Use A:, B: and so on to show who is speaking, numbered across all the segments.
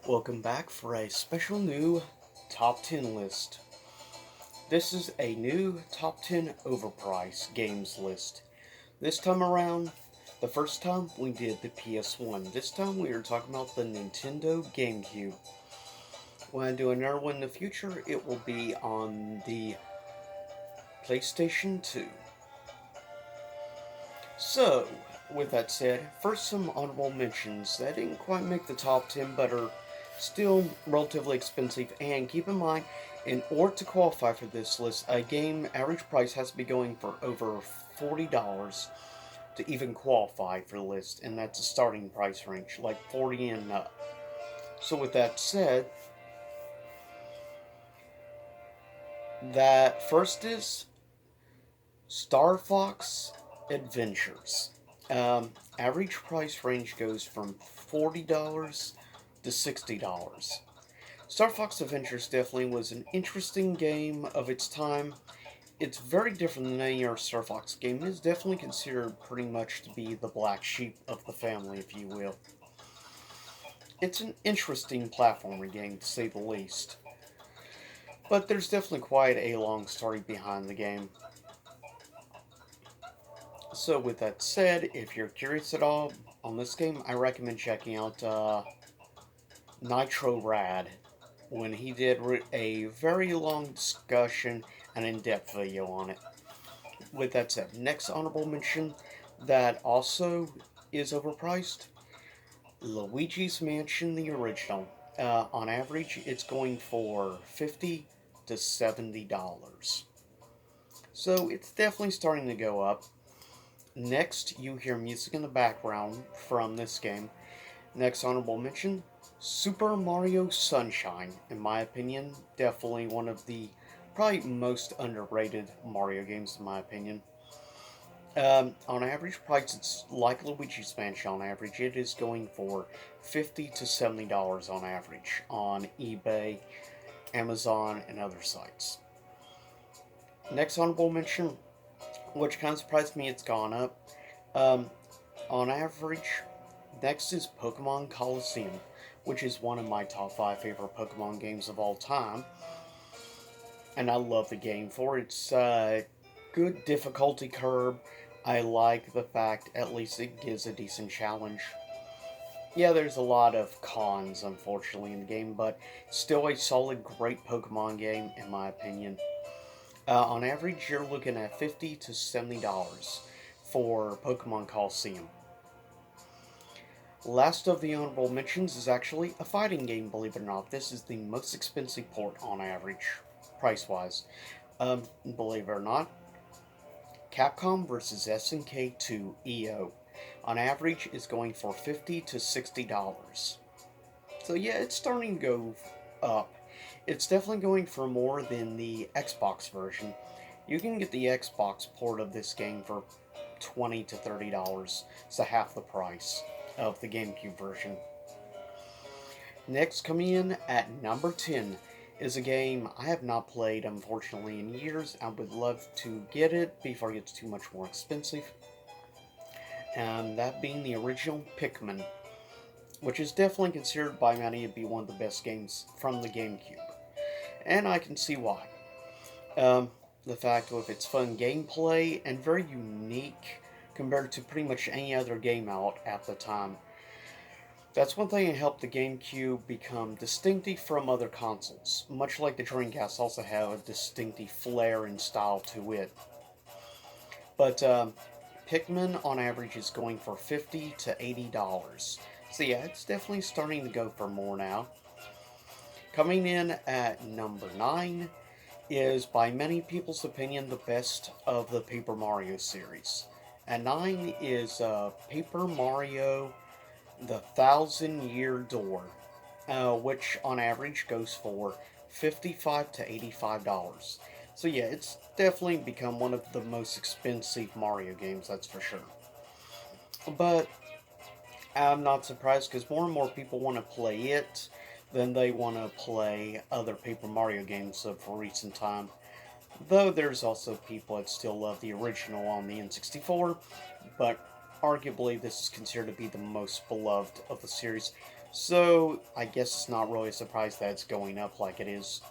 A: Welcome back for a special new top 10 list. This is a new top 10 overpriced games list. This time around, the first time we did the PS1. This time we are talking about the Nintendo Gamecube. When I do another one in the future, it will be on the PlayStation 2. So, with that said, first some honorable mentions that didn't quite make the top 10 but are still relatively expensive. And keep in mind, in order to qualify for this list, a game average price has to be going for over $40 to even qualify for the list, and that's a starting price range, like 40 and up. So with that said, that first is Star Fox Adventures. Average price range goes from $40 to $60. Star Fox Adventures definitely was an interesting game of its time. It's very different than any other Star Fox game. It is definitely considered pretty much to be the black sheep of the family, if you will. It's an interesting platformer game, to say the least. But there's definitely quite a long story behind the game. So, with that said, if you're curious at all on this game, I recommend checking out Nitro Rad when he did a very long discussion and in-depth video on it. With that said, next honorable mention that also is overpriced, Luigi's Mansion the original. On average, it's going for $50 to $70. So it's definitely starting to go up. Next, you hear music in the background from this game. Next honorable mention, Super Mario Sunshine. In my opinion, definitely one of the probably most underrated Mario games, in my opinion. On average price, it's like Luigi's Mansion on average. It is going for $50 to $70 on average on eBay, Amazon, and other sites. Next honorable mention, which kind of surprised me, it's gone up. Um, on average, next is Pokemon Coliseum, which is one of my top 5 favorite Pokemon games of all time. And I love the game for its good difficulty curve. I like the fact at least it gives a decent challenge. Yeah, there's a lot of cons, unfortunately, in the game, but still a solid, great Pokemon game, in my opinion. On average, you're looking at $50 to $70 for Pokemon Coliseum. Last of the honorable mentions is actually a fighting game, believe it or not. This is the most expensive port on average, price-wise. Believe it or not, Capcom versus SNK 2 EO. On average, is going for $50 to $60. So yeah, it's starting to go up. It's definitely going for more than the Xbox version. You can get the Xbox port of this game for $20 to $30, so half the price of the GameCube version. Next, coming in at number 10 is a game I have not played, unfortunately, in years. I would love to get it before it gets too much more expensive. And that being the original Pikmin, which is definitely considered by many to be one of the best games from the GameCube. And I can see why. The fact of its fun gameplay and very unique compared to pretty much any other game out at the time. That's one thing that helped the GameCube become distinctive from other consoles, much like the Dreamcast also had a distinctive flair and style to it. But Pikmin on average is going for $50 to $80. So yeah, it's definitely starting to go for more now. Coming in at number 9 is, by many people's opinion, the best of the Paper Mario series. At 9 is Paper Mario The Thousand Year Door, which on average goes for $55 to $85. So yeah, it's definitely become one of the most expensive Mario games, that's for sure. But I'm not surprised because more and more people want to play it than they want to play other Paper Mario games of recent time. Though there's also people that still love the original on the N64, but arguably this is considered to be the most beloved of the series. So I guess it's not really a surprise that it's going up like it is.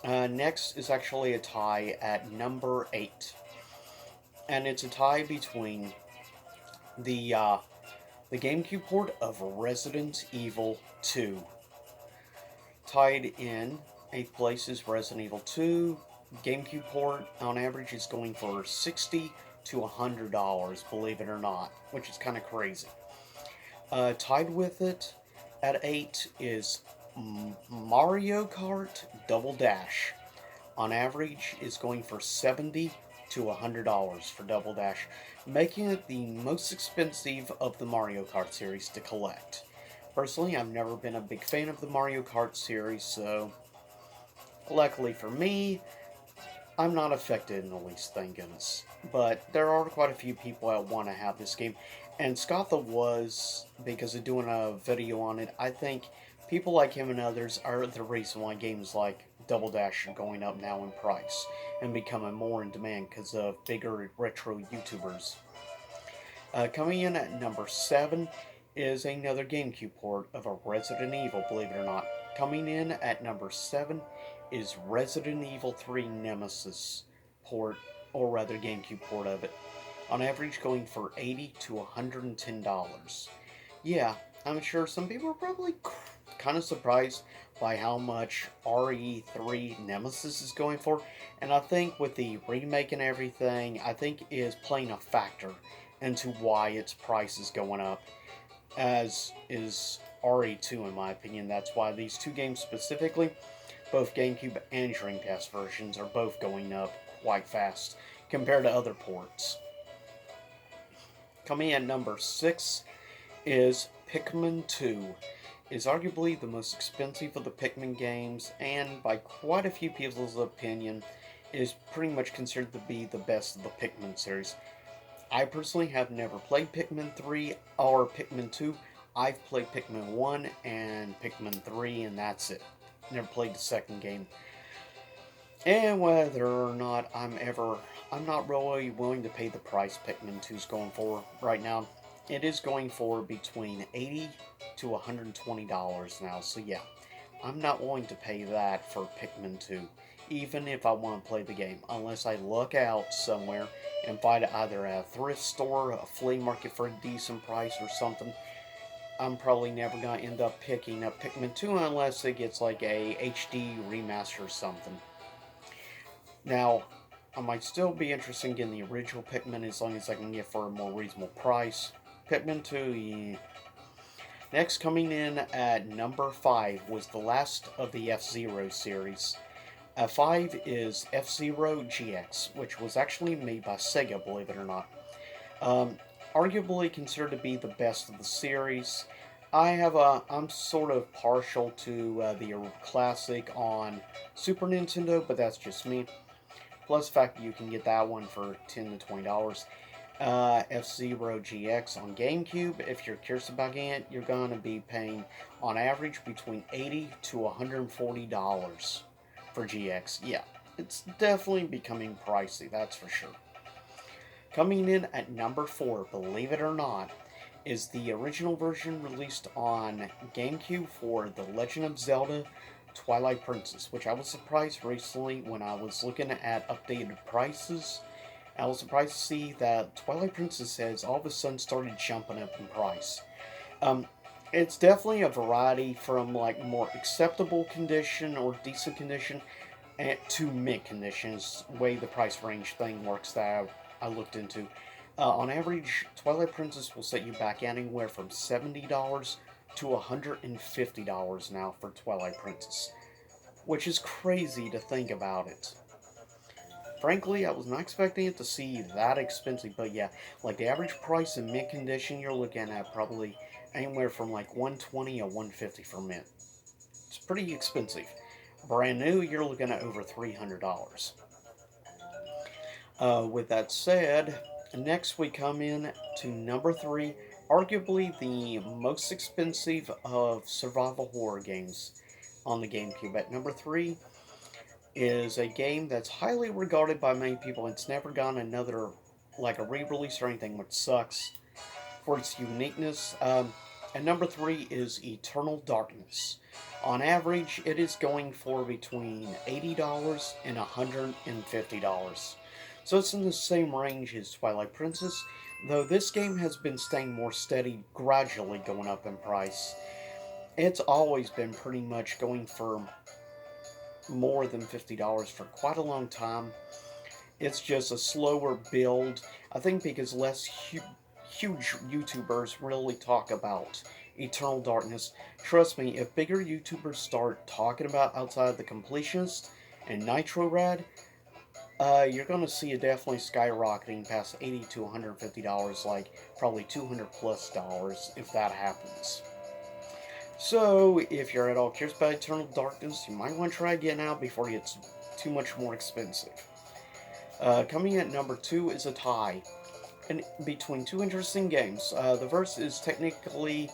A: Next is actually a tie at number 8. And it's a tie between the uh, the GameCube port of Resident Evil 2. Tied in 8th place is Resident Evil 2. GameCube port on average is going for $60 to $100, believe it or not, which is kind of crazy. Tied with it at 8 is Mario Kart Double Dash. On average, is going for $70 to $100 for Double Dash, making it the most expensive of the Mario Kart series to collect. Personally, I've never been a big fan of the Mario Kart series, so luckily for me, I'm not affected in the least, thank goodness. But there are quite a few people that want to have this game, and Scotha was, because of doing a video on it, I think people like him and others are the reason why games like Double Dash are going up now in price and becoming more in demand because of bigger retro YouTubers. Coming in at number 7 is another GameCube port of a Resident Evil, believe it or not. Coming in at number 7 is Resident Evil 3 Nemesis port, or rather GameCube port of it. On average, going for $80 to $110. Yeah, I'm sure some people are probably kind of surprised by how much RE3 Nemesis is going for, and I think with the remake and everything, I think is playing a factor into why its price is going up, as is RE2 in my opinion. That's why these two games specifically, both GameCube and Dreamcast versions, are both going up quite fast compared to other ports. Coming at number 6 is Pikmin 2. Is arguably the most expensive of the Pikmin games, and by quite a few people's opinion, is pretty much considered to be the best of the Pikmin series. I personally have never played Pikmin 3 or Pikmin 2. I've played Pikmin 1 and Pikmin 3, and that's it. Never played the second game. And whether or not I'm not really willing to pay the price Pikmin 2 is going for right now. It is going for between $80 to $120 now, so yeah, I'm not willing to pay that for Pikmin 2, even if I want to play the game, unless I look out somewhere and find either a thrift store, a flea market for a decent price or something. I'm probably never going to end up picking up Pikmin 2 unless it gets like a HD remaster or something. Now, I might still be interested in getting the original Pikmin as long as I can get for a more reasonable price. Pikmin 2, yeah. Next, coming in at number 5 was the last of the F-Zero series. 5 is F-Zero GX, which was actually made by Sega, believe it or not. Arguably considered to be the best of the series. I'm sort of partial to the classic on Super Nintendo, but that's just me. Plus the fact that you can get that one for $10 to $20. F-Zero GX on GameCube, if you're curious about it, you're going to be paying on average between $80 to $140 for GX. Yeah, it's definitely becoming pricey, that's for sure. Coming in at number 4, believe it or not, is the original version released on GameCube for The Legend of Zelda Twilight Princess, which I was surprised recently when I was looking at updated prices. I was surprised to see that Twilight Princess has all of a sudden started jumping up in price. It's definitely a variety from like more acceptable condition or decent condition to mint conditions, way the price range thing works that I looked into. On average, Twilight Princess will set you back anywhere from $70 to $150 now for Twilight Princess, which is crazy to think about it. Frankly, I was not expecting it to see that expensive, but yeah, like the average price in mint condition, you're looking at probably anywhere from like 120 or 150 for mint. It's pretty expensive. Brand new, you're looking at over $300. With that said, next we come in to number 3, arguably the most expensive of survival horror games on the GameCube. At number 3 is a game that's highly regarded by many people. It's never gotten another, like a re-release or anything, which sucks for its uniqueness. And number 3 is Eternal Darkness. On average, it is going for between $80 and $150. So it's in the same range as Twilight Princess, though this game has been staying more steady, gradually going up in price. It's always been pretty much going for more than $50 for quite a long time. It's just a slower build. I think because less huge YouTubers really talk about Eternal Darkness. Trust me, if bigger YouTubers start talking about Outside the Completionist and Nitro Rad, you're gonna see it definitely skyrocketing past $80 to $150, like probably $200 plus if that happens. So, if you're at all curious about Eternal Darkness, you might want to try getting out before it gets too much more expensive. Coming at number 2 is a tie between two interesting games. The first is technically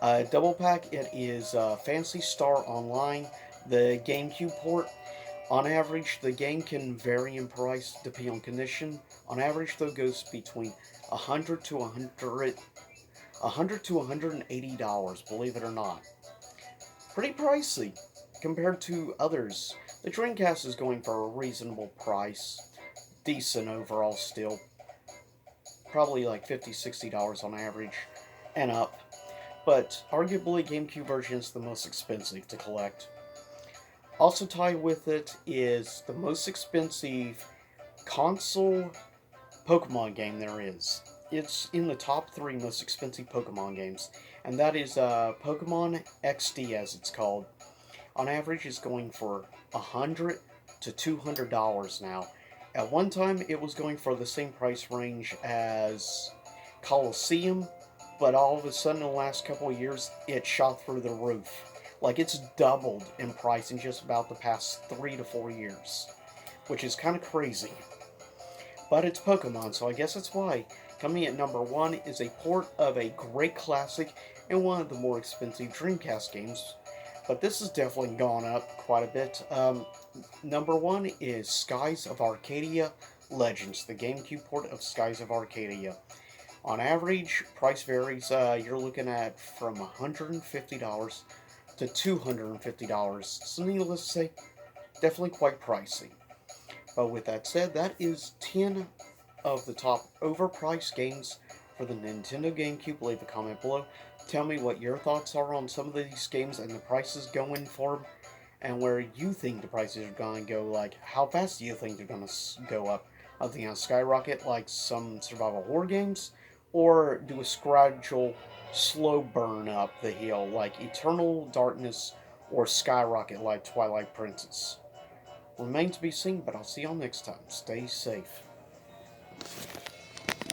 A: a double pack. It is Phantasy Star Online, the GameCube port. On average, the game can vary in price depending on condition. On average, though, goes between $100 to $180. Believe it or not, pretty pricey compared to others. The Dreamcast is going for a reasonable price, decent overall still. Probably like $50-$60 on average and up. But arguably, GameCube version is the most expensive to collect. Also tied with it is the most expensive console Pokemon game there is. It's in the top 3 most expensive Pokemon games, and that is Pokemon XD, as it's called. On average, it's going for $100 to $200 now. At one time, it was going for the same price range as Coliseum, but all of a sudden, in the last couple of years, it shot through the roof. Like, it's doubled in price in just about the past 3 to 4 years, which is kind of crazy. But it's Pokemon, so I guess that's why. Coming at number 1 is a port of a great classic and one of the more expensive Dreamcast games, but this has definitely gone up quite a bit. Number 1 is Skies of Arcadia Legends, the GameCube port of Skies of Arcadia. On average, price varies. You're looking at from $150 to $250. So needless to say, definitely quite pricey. But with that said, that is 10 of the top overpriced games for the Nintendo GameCube. Leave a comment below. Tell me what your thoughts are on some of these games and the prices going for them, and where you think the prices are going to go. Like, how fast do you think they're going to go up? Are they going to skyrocket like some survival horror games, or do a gradual, slow burn up the hill like Eternal Darkness, or skyrocket like Twilight Princess? Remains to be seen, but I'll see y'all next time. Stay safe.